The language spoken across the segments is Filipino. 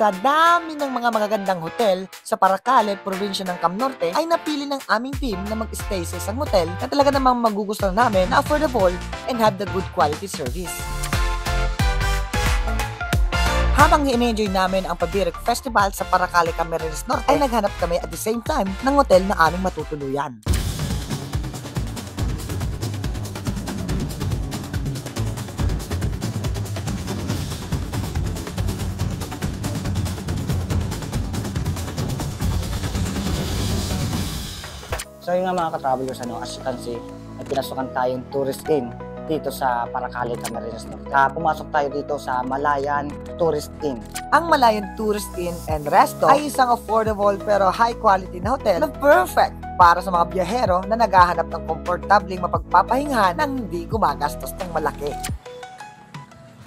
Sa dami ng mga magagandang hotel sa Paracale, probinsya ng Cam Norte, ay napili ng aming team na mag-stay sa isang hotel na talaga namang magugustuhan namin, na affordable and have the good quality service. Habang in-enjoy namin ang Pabirek Festival sa Paracale, Camarines Norte, ay naghanap kami at the same time ng hotel na aming matutuluyan. So yun nga mga ka-travelers, as you can see, may pinasukan tayong tourist inn dito sa Paracale, Camarines Norte. Pumasok tayo dito sa Malayan Tourist Inn. Ang Malayan Tourist Inn and Resto ay isang affordable pero high quality na hotel na perfect para sa mga biyahero na naghahanap ng komportabling mapagpapahingahan nang hindi gumagastos ng malaki.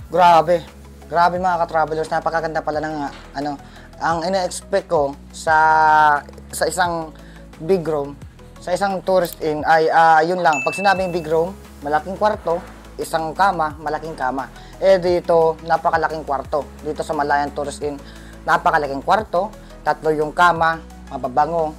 Grabe mga ka-travelers, napakaganda pala ng ang ina-expect ko sa isang big room, sa isang tourist inn ay yun lang. Pag sinabing big room, malaking kwarto, isang kama, malaking kama. Dito, napakalaking kwarto. Dito sa Malayan Tourist Inn, napakalaking kwarto, 3 yung kama, mababango,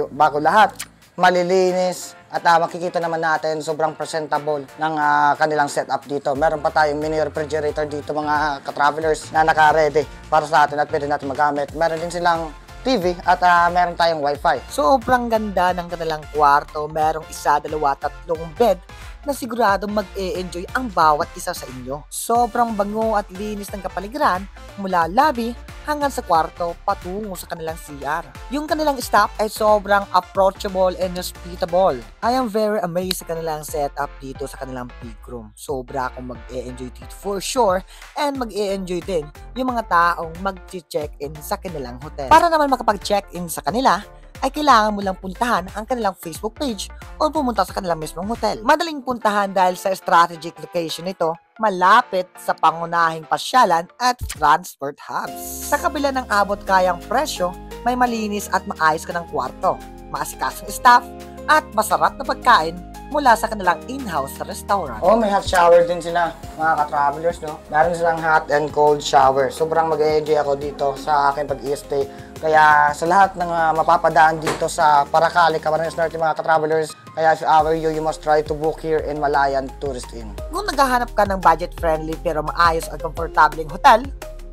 bago lahat, malilinis, at makikita naman natin sobrang presentable ng kanilang setup dito. Meron pa tayong mini refrigerator dito mga ka-travelers na naka-ready para sa atin at pwede natin magamit. Meron din silang TV at meron tayong wifi. Sobrang ganda ng kanilang kwarto. Merong 1, 2, 3 bed na siguradong mag-e-enjoy ang bawat isa sa inyo. Sobrang bango at linis ng kapaligiran mula lobby hanggang sa kwarto patungo sa kanilang CR. Yung kanilang staff ay sobrang approachable and hospitable. I am very amazed sa kanilang setup dito sa kanilang big room. Sobra akong mag-e-enjoy dito for sure, and mag-e-enjoy din yung mga taong mag-check-in sa kanilang hotel. Para naman makapag-check-in sa kanila, ay kailangan mo lang puntahan ang kanilang Facebook page o pumunta sa kanilang mismong hotel. Madaling puntahan dahil sa strategic location nito, malapit sa pangunahing pasyalan at transport hubs. Sa kabila ng abot kayang presyo, may malinis at maayos ka ng kwarto, maasikasong staff, at masarap na pagkain mula sa kanilang in-house restaurant. May hot shower din sila, mga ka-travelers, no? Meron silang hot and cold shower. Sobrang mag-enjoy ako dito sa aking pag-i-stay. Kaya sa lahat ng mapapadaan dito sa Paracale, Camarines Norte, mga ka-travelers, kaya if ever you must try to book here in Malayan Tourist Inn. Kung naghahanap ka ng budget-friendly pero maayos at komportableng hotel,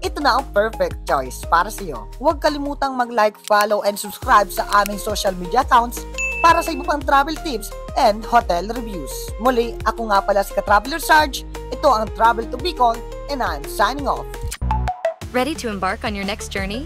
ito na ang perfect choice para sa iyo. Huwag kalimutang mag-like, follow, and subscribe sa aming social media accounts para sa iba pang travel tips and hotel reviews. Muli, ako nga pala si Ka-Traveler Sarge. Ito ang Travel to Bicol, and I'm signing off. Ready to embark on your next journey?